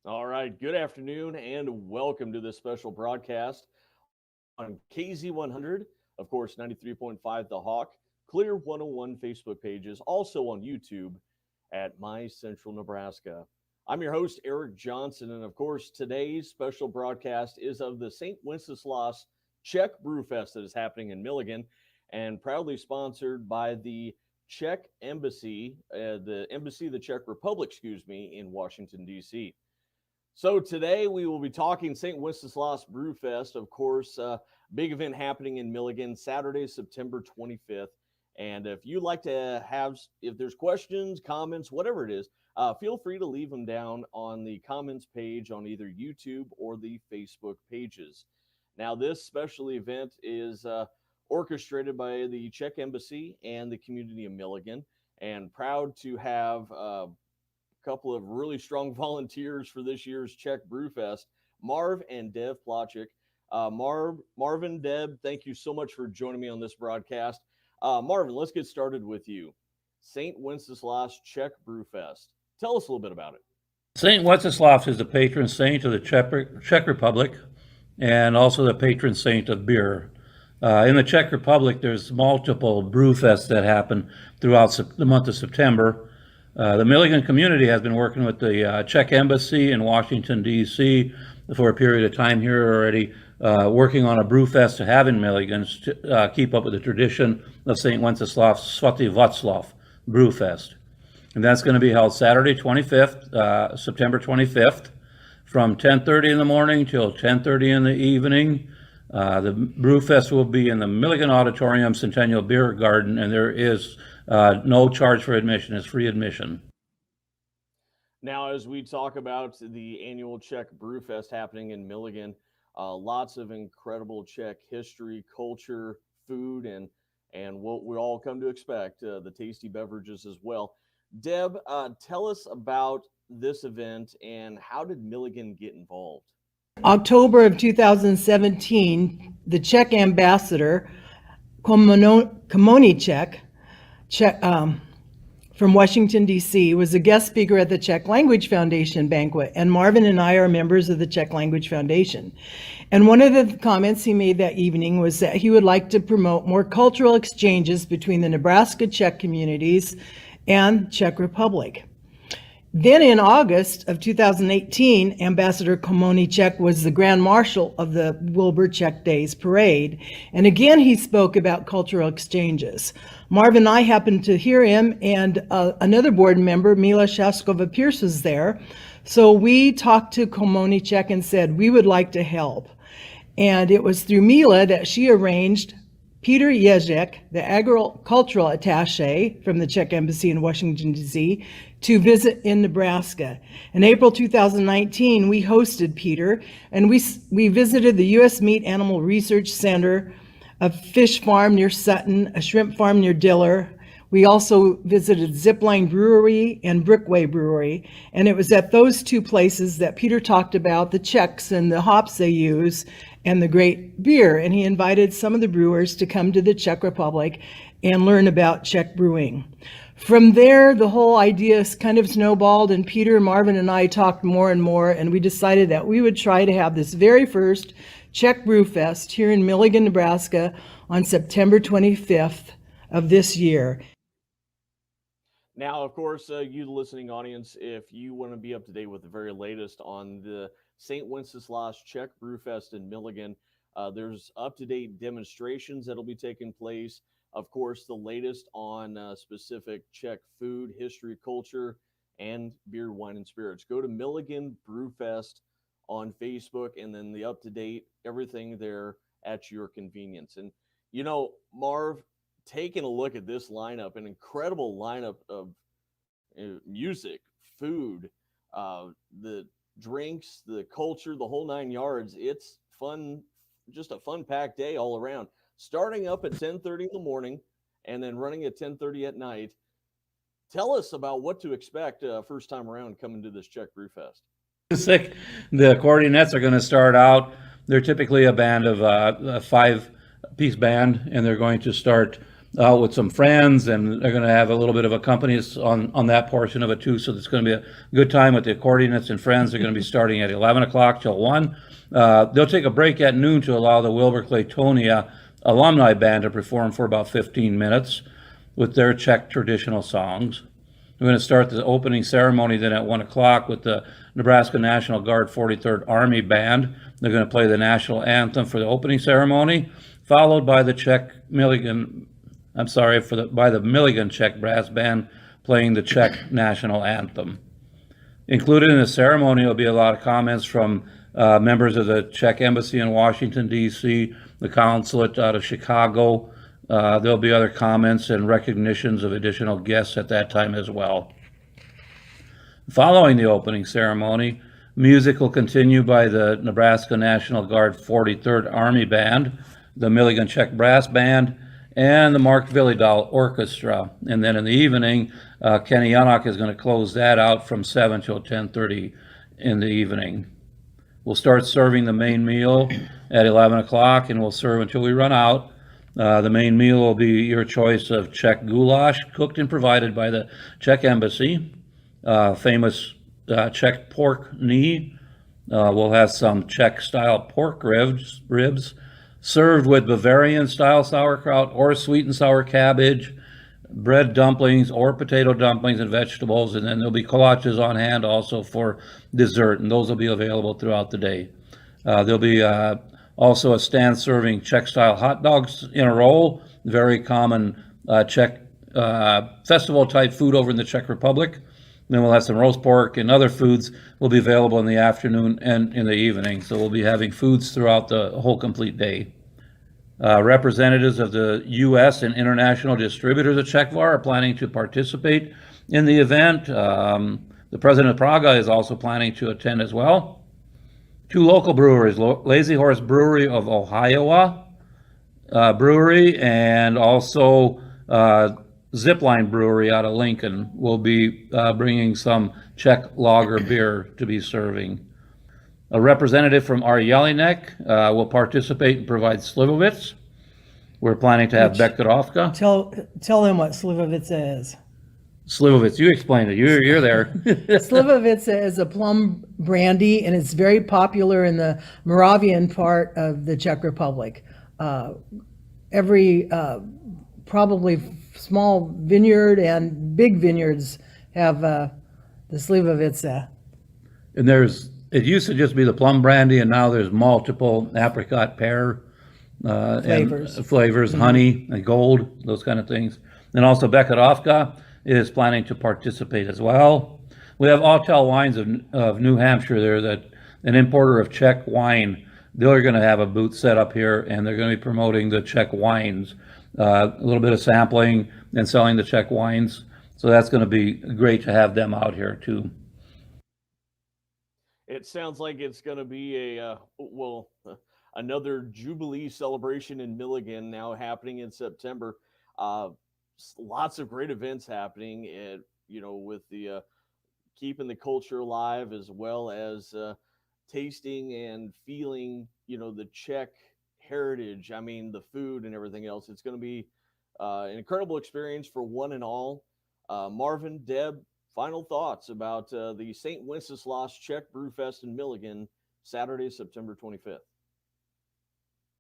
All right, good afternoon and welcome to this special broadcast on KZ100, of course, 93.5 The Hawk, Clear 101 Facebook pages, also on YouTube at My Central Nebraska. I'm your host, Eric Johnson, and of course, today's special broadcast is of the St. Wenceslas Czech Brewfest that is happening in Milligan and proudly sponsored by the Czech Embassy, the Embassy of the Czech Republic, in Washington, D.C. So today we will be talking St. Wenceslas Brewfest, of course, big event happening in Miligan Saturday, September 25th. And if you'd like to if there's questions, comments, whatever it is, feel free to leave them down on the comments page on either YouTube or the Facebook pages. Now, this special event is orchestrated by the Czech Embassy and the community of Milligan, and proud to have couple of really strong volunteers for this year's Czech Brewfest, Marv and Dev Plachik. Marvin, Deb, thank you so much for joining me on this broadcast. Marvin, let's get started with you. St. Wenceslas Czech Brewfest. Tell us a little bit about it. St. Wenceslas is the patron saint of the Czech Republic and also the patron saint of beer. In the Czech Republic, there's multiple brewfests that happen throughout the month of September. The Milligan community has been working with the Czech Embassy in Washington, D.C. for a period of time here already, working on a brewfest to have in Milligan to keep up with the tradition of St. Wenceslas Svatý Václav Brewfest. And that's going to be held Saturday 25th, September 25th, from 10:30 in the morning till 10:30 in the evening. The Brewfest will be in the Milligan Auditorium Centennial Beer Garden, and there is no charge for admission. It's free admission. Now, as we talk about the annual Czech Brewfest happening in Milligan, lots of incredible Czech history, culture, food, and what we all come to expect, the tasty beverages as well. Deb, tell us about this event and how did Milligan get involved? October of 2017, the Czech ambassador, Komoníček, from Washington, D.C., was a guest speaker at the Czech Language Foundation banquet, and Marvin and I are members of the Czech Language Foundation. And one of the comments he made that evening was that he would like to promote more cultural exchanges between the Nebraska Czech communities and Czech Republic. Then in August of 2018, Ambassador Komoníček was the Grand Marshal of the Wilbur Czech Days Parade. And again, he spoke about cultural exchanges. Marv and I happened to hear him, and another board member, Mila Shaskova-Pierce, was there. So we talked to Komoníček and said, we would like to help. And it was through Mila that she arranged Peter Ježek, the agricultural attaché from the Czech Embassy in Washington, D.C., to visit in Nebraska. In April 2019, we hosted Peter, and we visited the U.S. Meat Animal Research Center, a fish farm near Sutton, a shrimp farm near Diller. We also visited Zipline Brewery and Brickway Brewery, and it was at those two places that Peter talked about the Czechs and the hops they use and the great beer, and he invited some of the brewers to come to the Czech Republic and learn about Czech brewing. From there, the whole idea kind of snowballed, and Peter, Marvin, and I talked more and more, and we decided that we would try to have this very first Czech Brewfest here in Milligan, Nebraska on September 25th of this year. Now, of course, you, the listening audience, if you want to be up to date with the very latest on the St. Wenceslas Czech Brewfest in Milligan, there's up-to-date demonstrations that'll be taking place. Of course, the latest on specific Czech food, history, culture, and beer, wine, and spirits. Go to Milligan Brewfest on Facebook, and then the up-to-date, everything there at your convenience. And, you know, Marv, taking a look at this lineup, an incredible lineup of music, food, the drinks, the culture, the whole nine yards. It's fun, just a fun-packed day all around. Starting up at 10:30 in the morning and then running at 10:30 at night. Tell us about what to expect first time around coming to this Czech Brewfest. The accordionists are going to start out. They're typically a band of a five-piece band, and they're going to start out with some friends, and they're going to have a little bit of accompanist on that portion of it too. So it's going to be a good time with the accordionists and friends. They're going to be starting at 11 o'clock till 1. They'll take a break at noon to allow the Wilbur Claytonia alumni band to perform for about 15 minutes with their Czech traditional songs. We're going to start the opening ceremony then at 1 o'clock with the Nebraska National Guard 43rd Army Band. They're going to play the national anthem for the opening ceremony, followed by the by the Milligan Czech Brass Band playing the Czech national anthem. Included in the ceremony will be a lot of comments from members of the Czech Embassy in Washington, D.C., the consulate out of Chicago. There'll be other comments and recognitions of additional guests at that time as well. Following the opening ceremony, music will continue by the Nebraska National Guard 43rd Army Band, the Miligan Czech Brass Band, and the Mark Villedal Orchestra. And then in the evening, Kenny Yannock is going to close that out from 7 till 10:30 in the evening. We'll start serving the main meal at 11 o'clock, and we'll serve until we run out. The main meal will be your choice of Czech goulash, cooked and provided by the Czech Embassy. Famous Czech pork knee. We'll have some Czech-style pork ribs, served with Bavarian-style sauerkraut or sweet and sour cabbage, bread dumplings or potato dumplings and vegetables, and then there'll be kolaches on hand also for dessert, and those will be available throughout the day. There'll be also a stand serving Czech-style hot dogs in a roll, very common Czech festival-type food over in the Czech Republic. Then we'll have some roast pork and other foods will be available in the afternoon and in the evening. So we'll be having foods throughout the whole complete day. Representatives of the U.S. and international distributors of Czechvar are planning to participate in the event. The president of Praga is also planning to attend as well. 2 local breweries, Lazy Horse Brewery of Ohio Brewery, and also Zipline Brewery out of Lincoln will be bringing some Czech lager beer to be serving. A representative from our Jelinek will participate and provide slivovitz. We're planning to have Bekarovka. Tell them what Slivovitsa is. Slivovitz, you explained it. You're there. Slivovitsa is a plum brandy, and it's very popular in the Moravian part of the Czech Republic. Every probably small vineyard and big vineyards have the Slivovitsa. And it used to just be the plum brandy, and now there's multiple apricot, pear flavors, honey, and gold, those kind of things. And also Bekarovka is planning to participate as well. We have Autel Wines of New Hampshire there, that an importer of Czech wine. They're going to have a booth set up here, and they're going to be promoting the Czech wines, a little bit of sampling and selling the Czech wines. So that's going to be great to have them out here too. It sounds like it's going to be another Jubilee celebration in Milligan now happening in September. Lots of great events happening, with the keeping the culture alive, as well as tasting and feeling, the Czech heritage. I mean, the food and everything else. It's going to be an incredible experience for one and all. Marvin, Deb, final thoughts about the St. Wenceslas Czech Brewfest in Milligan, Saturday, September 25th.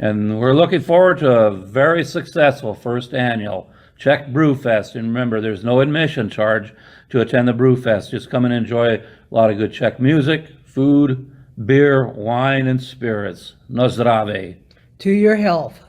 And we're looking forward to a very successful first annual Czech Brewfest. And remember, there's no admission charge to attend the Brewfest. Just come and enjoy a lot of good Czech music, food, beer, wine, and spirits. No zdraví. To your health.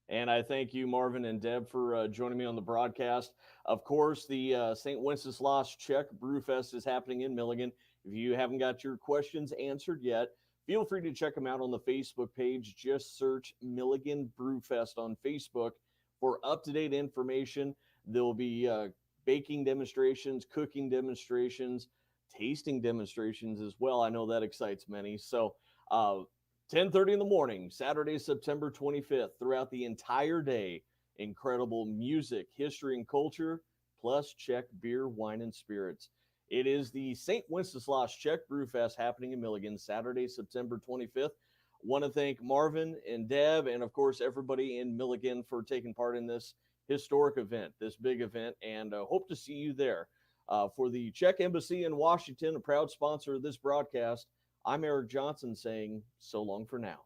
And I thank you, Marvin and Deb, for joining me on the broadcast. Of course, the St. Wenceslas Czech Brewfest is happening in Milligan. If you haven't got your questions answered yet, feel free to check them out on the Facebook page. Just search Milligan Brewfest on Facebook for up-to-date information. There will be baking demonstrations, cooking demonstrations, tasting demonstrations as well. I know that excites many. So 10:30 in the morning, Saturday, September 25th, throughout the entire day. Incredible music, history, and culture, plus Czech beer, wine, and spirits. It is the St. Wenceslas Czech Brewfest happening in Milligan, Saturday, September 25th. Want to thank Marvin and Deb and, of course, everybody in Milligan for taking part in this. historic event, this big event, and hope to see you there. For the Czech Embassy in Washington, a proud sponsor of this broadcast, I'm Eric Johnson saying so long for now.